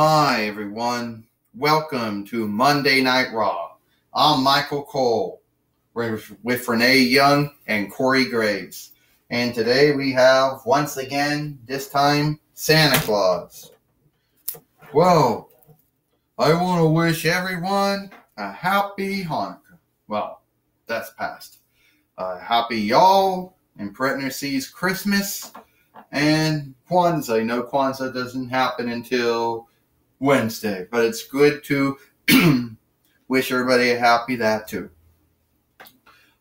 Hi everyone, welcome to Monday Night Raw. I'm Michael Cole with Renee Young and Corey Graves. And today we have, once again, this time, Santa Claus. Well, I want to wish everyone a happy Hanukkah. Well, that's past. Happy y'all, in parentheses, Christmas, and Kwanzaa. I know Kwanzaa doesn't happen until Wednesday, but it's good to wish everybody a happy that too.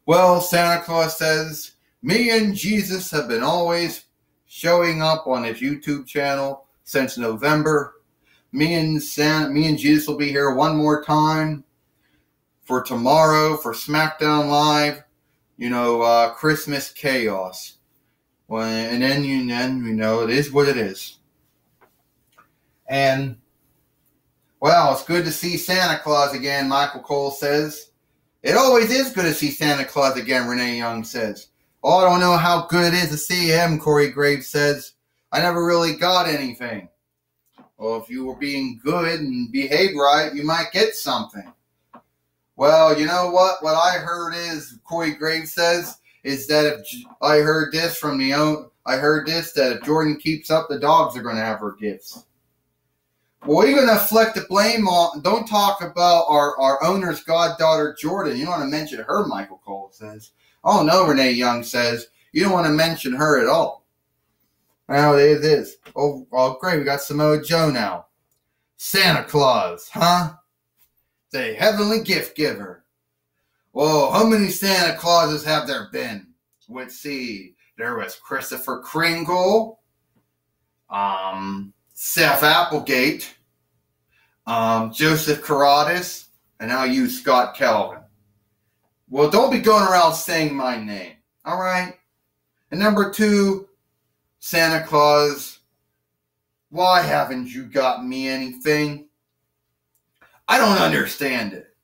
Well, Santa Claus says, me and Jesus have been always showing up on his YouTube channel since November. Me and Jesus will be here one more time for tomorrow for SmackDown Live. Christmas chaos. Well, and then it is what it is. And well, it's good to see Santa Claus again, Michael Cole says. It always is good to see Santa Claus again, Renee Young says. Oh, I don't know how good it is to see him, Corey Graves says. I never really got anything. Well, if you were being good and behaved right, you might get something. Well, you know what? What I heard is, Corey Graves says, is that that if Jordan keeps up, the dogs are going to have her gifts. Well, we're going to deflect the blame on, don't talk about our owner's goddaughter, Jordan. You don't want to mention her, Michael Cole says. Oh, no, Renee Young says. You don't want to mention her at all. Well, it is. Oh, great, we got Samoa Joe now. Santa Claus, huh? The heavenly gift giver. Whoa, how many Santa Clauses have there been? Let's see. There was Christopher Kringle, Seth Applegate, Joseph Caradas, and now you, Scott Calvin. Well, don't be going around saying my name, all right? And number 2, Santa Claus, why haven't you got me anything? I don't understand it.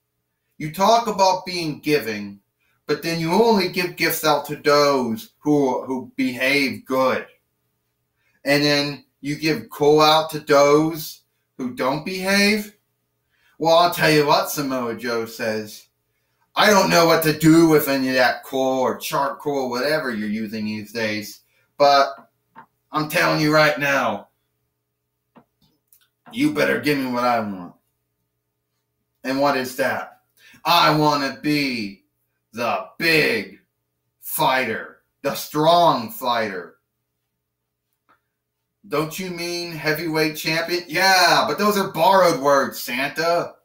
You talk about being giving, but then you only give gifts out to those who behave good. And then you give coal out to those who don't behave? Well, I'll tell you what, Samoa Joe says. I don't know what to do with any of that coal or charcoal, whatever you're using these days. But I'm telling you right now, you better give me what I want. And what is that? I want to be the big fighter, the strong fighter. Don't you mean heavyweight champion? Yeah, but those are borrowed words, Santa. Of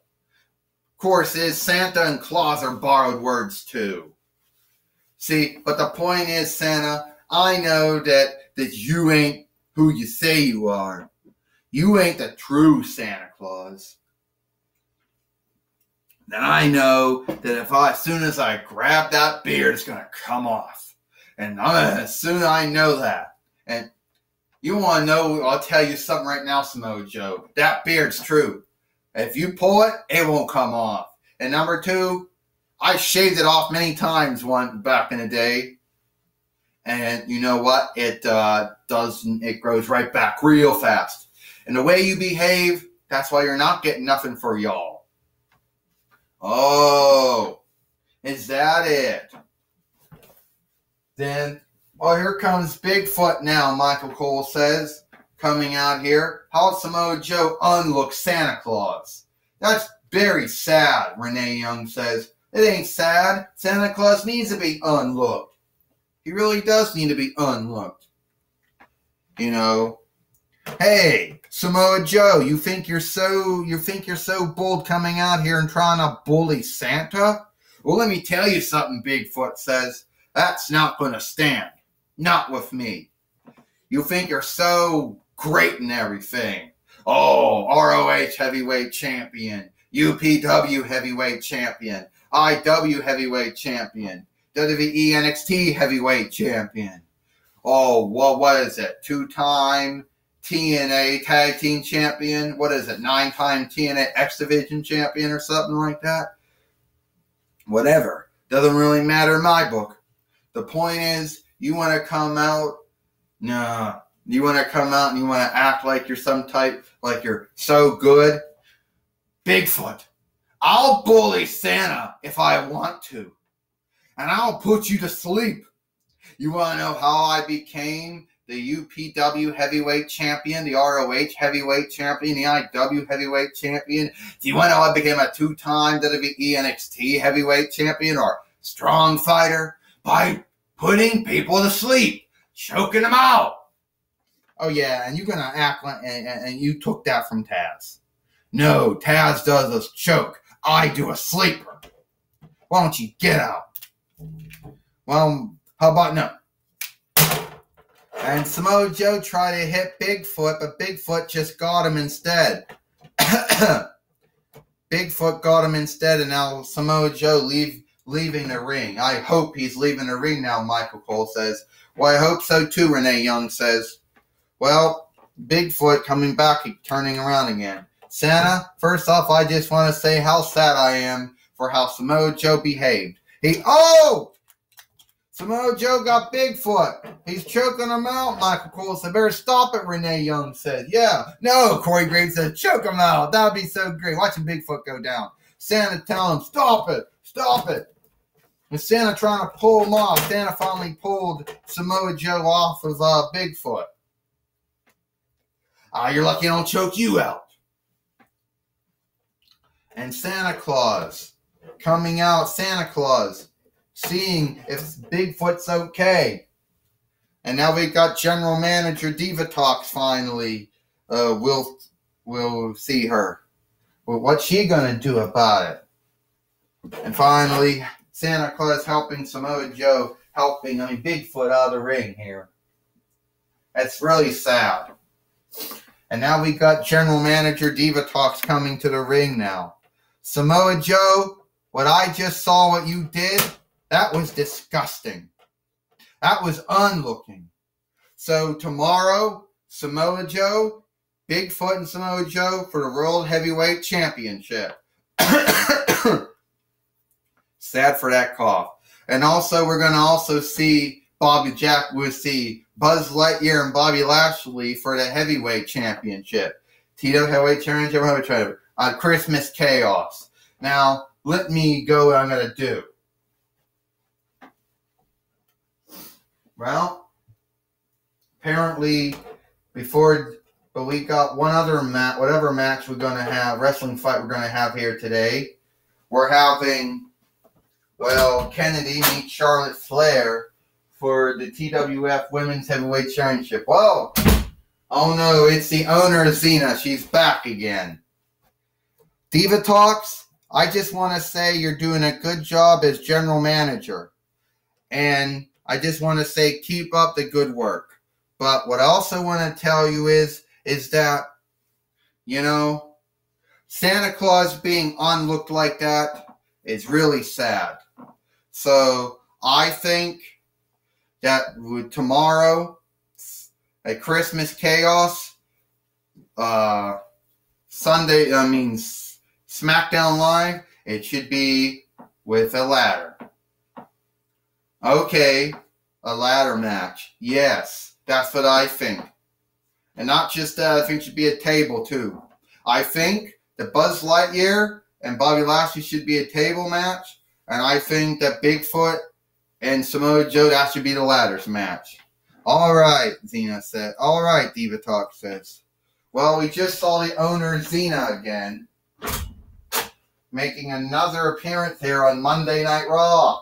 course, Santa and Claus are borrowed words too. See, but the point is, Santa, I know that you ain't who you say you are. You ain't the true Santa Claus. And I know that as soon as I grab that beard, it's going to come off. And as soon as I know that, and you want to know, I'll tell you something right now, Samoa Joe. That beard's true. If you pull it, it won't come off. And number 2, I shaved it off many times back in the day. And you know what? It grows right back real fast. And the way you behave, that's why you're not getting nothing for y'all. Oh, is that it? Then, well, here comes Bigfoot now, Michael Cole says, coming out here. How Samoa Joe unlook Santa Claus? That's very sad, Renee Young says. It ain't sad. Santa Claus needs to be unlooked. He really does need to be unlooked. You know. Hey, Samoa Joe, you think you're so bold coming out here and trying to bully Santa? Well, let me tell you something, Bigfoot says. That's not going to stand. Not with me. You think you're so great and everything. Oh, ROH heavyweight champion, UPW heavyweight champion, IW heavyweight champion, WWE NXT heavyweight champion. Oh, well, what is it? 2-time TNA Tag Team Champion. What is it? 9-time TNA X Division Champion or something like that. Whatever. Doesn't really matter in my book. The point is, you want to come out? Nah, You want to come out and you want to act like you're like you're so good? Bigfoot, I'll bully Santa if I want to. And I'll put you to sleep. You want to know how I became the UPW heavyweight champion, the ROH heavyweight champion, the IW heavyweight champion? Do you want to know how I became a two-time WWE NXT heavyweight champion or strong fighter? By putting people to sleep, choking them out. Oh yeah, and you're going to act like, and you took that from Taz. No, Taz does a choke. I do a sleeper. Why don't you get out? Well, how about no? And Samoa Joe tried to hit Bigfoot, but Bigfoot just got him instead. Bigfoot got him instead, and now Samoa Joe leaving the ring. I hope he's leaving the ring now, Michael Cole says. Well, I hope so too, Renee Young says. Well, Bigfoot coming back, turning around again. Santa, first off, I just want to say how sad I am for how Samoa Joe behaved. Samoa Joe got Bigfoot. He's choking him out, Michael Cole said. Better stop it, Renee Young said. Yeah. No, Corey Graves said, choke him out. That would be so great. Watching Bigfoot go down. Santa telling him, stop it. Stop it. And Santa trying to pull him off. Santa finally pulled Samoa Joe off of Bigfoot. You're lucky I don't choke you out. And Santa Claus coming out. Santa Claus seeing if Bigfoot's okay. And now we got General Manager Diva Talks finally. We'll see her. Well, what's she going to do about it? And finally, Santa Claus helping Samoa Joe, Bigfoot out of the ring here. That's really sad. And now we got General Manager Diva Talks coming to the ring now. Samoa Joe, what I just saw what you did, that was disgusting. That was unlooking. So tomorrow, Samoa Joe, Bigfoot and Samoa Joe for the World Heavyweight Championship. Sad for that cough. And also, we're going to also see Bobby Jack. We'll see Buzz Lightyear and Bobby Lashley for the Heavyweight Championship. Tito Heavyweight Championship on Christmas Chaos. Now, let me go what I'm going to do. Well, apparently, but we got one other match, whatever match we're going to have, wrestling fight we're going to have here today. We're having, Kennedy meet Charlotte Flair for the TWF Women's Heavyweight Championship. Whoa! Oh no, it's the owner, Xena. She's back again. Diva Talks, I just want to say you're doing a good job as general manager. And I just want to say keep up the good work. But what I also want to tell you is that, Santa Claus being unlooked like that is really sad. So I think that tomorrow at Christmas Chaos, SmackDown Live, it should be with a ladder. Okay, a ladder match. Yes, that's what I think. And not just that, I think it should be a table too. I think that Buzz Lightyear and Bobby Lashley should be a table match. And I think that Bigfoot and Samoa Joe, that should be the ladders match. All right, Xena said. All right, Diva Talk says. Well, we just saw the owner, Xena, again, making another appearance here on Monday Night Raw.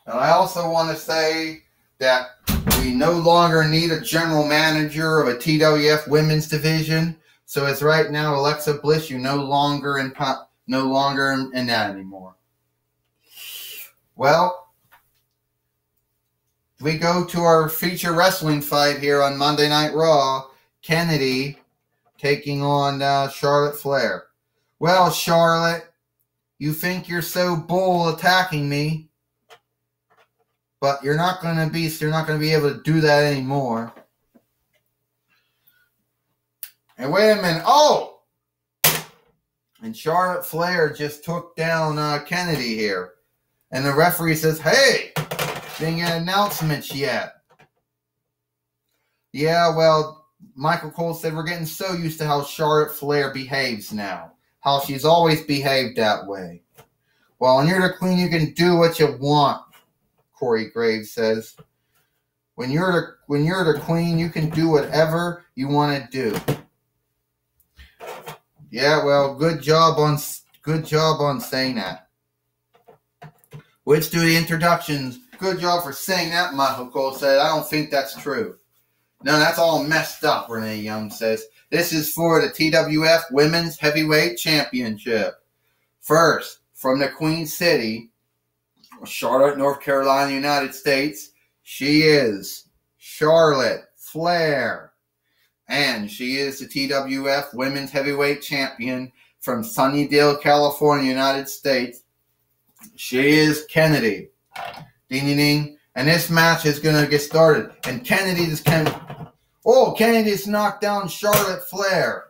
And I also want to say that we no longer need a general manager of a TWF women's division. So it's right now Alexa Bliss, you're no longer in that anymore. Well, we go to our feature wrestling fight here on Monday Night Raw. Kennedy taking on Charlotte Flair. Well, Charlotte, you think you're so bold attacking me, but you're not going to be able to do that anymore. And wait a minute. Oh! And Charlotte Flair just took down Kennedy here. And the referee says, hey, didn't get announcements yet. Yeah, well, Michael Cole said we're getting so used to how Charlotte Flair behaves now. How she's always behaved that way. Well, when you're the queen, you can do what you want, Corey Graves says. When you're the queen, you can do whatever you want to do. Yeah, well, good job on saying that. Let's do the introductions. Good job for saying that, Michael Cole said. I don't think that's true. No, that's all messed up, Renee Young says. This is for the TWF Women's Heavyweight Championship. First, from the Queen City, Charlotte, North Carolina, United States, she is Charlotte Flair. And she is the TWF Women's Heavyweight Champion from Sunnydale, California, United States. She is Kennedy. Ding, ding, ding. And this match is going to get started. And Kennedy's knocked down Charlotte Flair.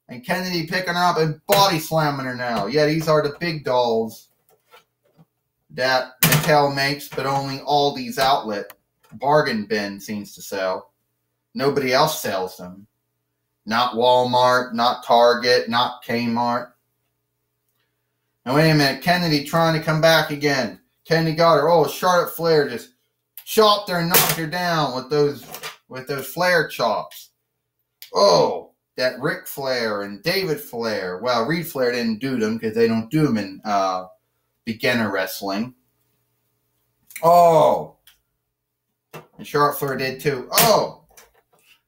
And Kennedy picking her up and body slamming her now. Yeah, these are the big dolls that Mattel makes, but only Aldi's outlet bargain bin seems to sell. Nobody else sells them. Not Walmart, not Target, not Kmart. Now wait a minute, Kennedy trying to come back again. Kennedy got her. Oh, Charlotte Flair just chopped her and knocked her down with those Flair chops. Oh, that Ric Flair and David Flair. Well, Reed Flair didn't do them because they don't do them in beginner wrestling. Oh, and Charlotte Flair did too. Oh,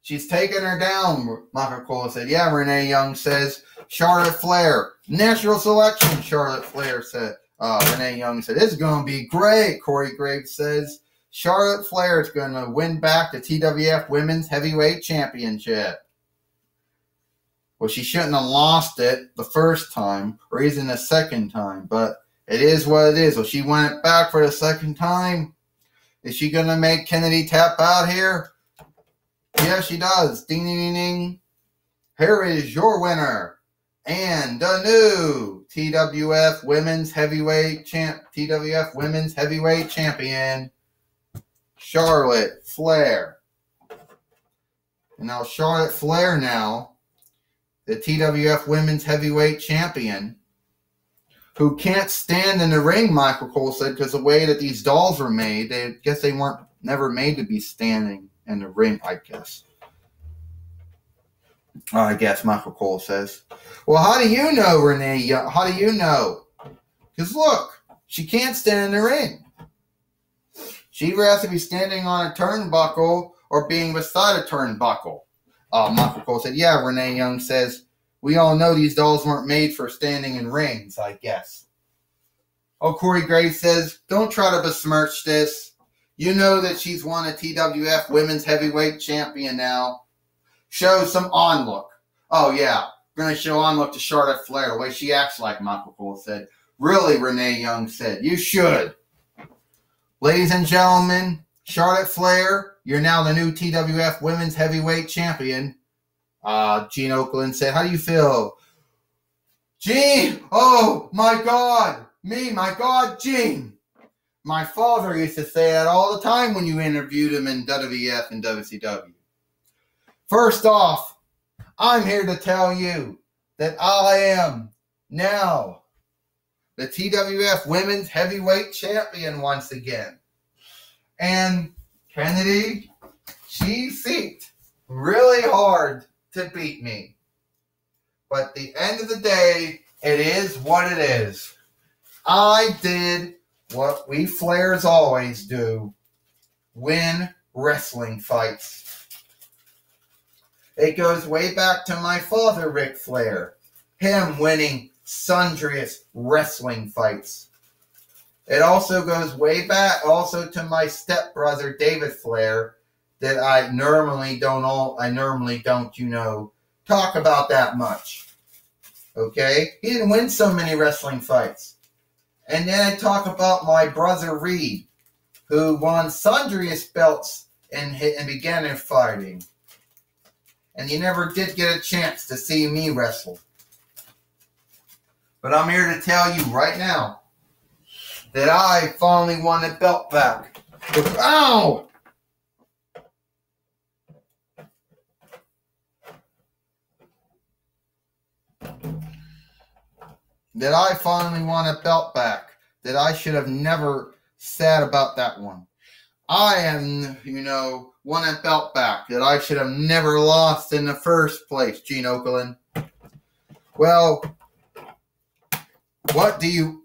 she's taking her down, Michael Cole said. Yeah, Renee Young says. Charlotte Flair. Natural selection, Charlotte Flair said. Renee Young said, this is going to be great, Corey Graves says. Charlotte Flair is going to win back the TWF Women's Heavyweight Championship. Well, she shouldn't have lost it the first time or even the second time, but it is what it is. Well, she went back for the second time. Is she going to make Kennedy tap out here? Yeah, she does. Ding, ding, ding, ding. Here is your winner and the new TWF Women's Heavyweight Champion, Charlotte Flair. And now Charlotte Flair now, the TWF Women's Heavyweight Champion, who can't stand in the ring, Michael Cole said, because the way that these dolls were made, they guess they weren't never made to be standing in the ring, I guess. I guess Michael Cole says. Well, how do you know, Renee? How do you know? Because look, she can't stand in the ring. She either has to be standing on a turnbuckle or being beside a turnbuckle. Michael Cole said, yeah, Renee Young says, we all know these dolls weren't made for standing in rings, I guess. Oh, Corey Graves says, don't try to besmirch this. You know that she's won a TWF Women's Heavyweight Champion now. Show some onlook. Oh, yeah. We're going to show onlook to Charlotte Flair, the way she acts like, Michael Cole said. Really, Renee Young said. You should. Ladies and gentlemen, Charlotte Flair, you're now the new TWF Women's Heavyweight Champion. Gene Oakland said, how do you feel? Gene! Oh, my God! My God, Gene! My father used to say that all the time when you interviewed him in WWF and WCW. First off, I'm here to tell you that I am now the TWF Women's Heavyweight Champion once again. And Kennedy, she seeked really hard to beat me. But at the end of the day, it is what it is. I did what we Flairs always do. Win wrestling fights. It goes way back to my father, Ric Flair. Him winning sundriest wrestling fights. It also goes way back also to my stepbrother, David Flair, that I normally don't, talk about that much. Okay? He didn't win so many wrestling fights. And then I talk about my brother, Reed, who won sundriest belts in beginner fighting. And you never did get a chance to see me wrestle. But I'm here to tell you right now that I finally won the belt back. Ow! that I finally won a belt back that I should have never said about that one. I am, won a belt back that I should have never lost in the first place, Gene Okerlund. Well, what do you...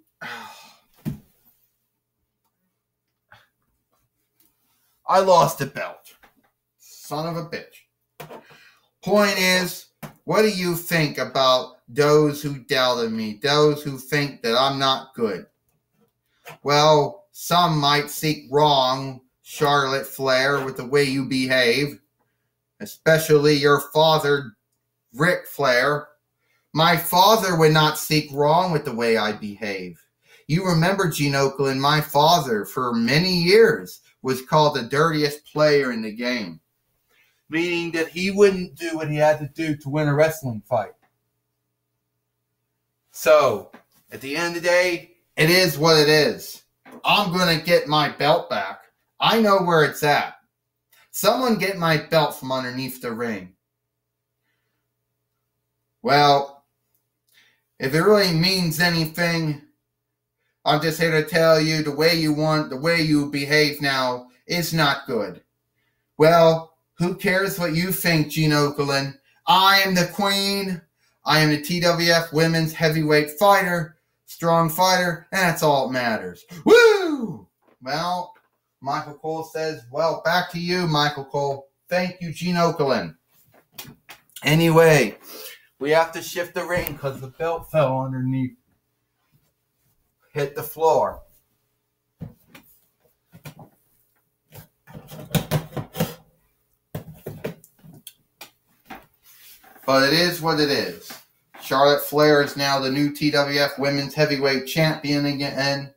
I lost the belt. Son of a bitch. Point is, what do you think about those who doubted me, those who think that I'm not good? Well, some might seek wrong Charlotte Flair with the way you behave, especially your father, Ric Flair. My father would not seek wrong with the way I behave. You remember, Gene Okerlund, my father, for many years, was called the dirtiest player in the game, meaning that he wouldn't do what he had to do to win a wrestling fight. So, at the end of the day, it is what it is. I'm going to get my belt back. I know where it's at. Someone get my belt from underneath the ring. Well, if it really means anything, I'm just here to tell you the way you behave now is not good. Well, who cares what you think, Gene Okerlund? I am the queen. I am the TWF Women's Heavyweight Fighter, strong fighter, and that's all that matters. Woo! Well, Michael Cole says, well, back to you, Michael Cole. Thank you, Gene Okerlund. Anyway, we have to shift the ring because the belt fell underneath. Hit the floor. But it is what it is. Charlotte Flair is now the new TWF Women's Heavyweight Champion again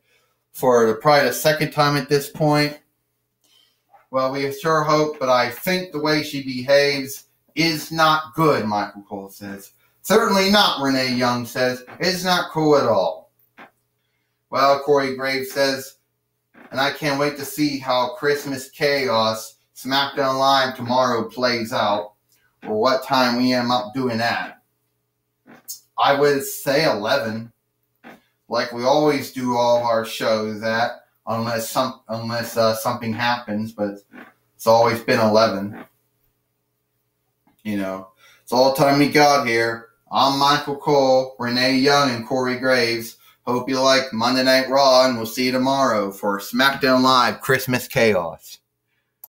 for probably the second time at this point. Well, we sure hope, but I think the way she behaves is not good, Michael Cole says. Certainly not, Renee Young says. It's not cool at all. Well, Corey Graves says, and I can't wait to see how Christmas Chaos SmackDown Live tomorrow plays out, or what time we end up doing that. I would say 11, like we always do all of our shows at, unless something happens, but it's always been 11. It's all the time we got here. I'm Michael Cole, Renee Young, and Corey Graves. Hope you like Monday Night Raw, and we'll see you tomorrow for SmackDown Live Christmas Chaos.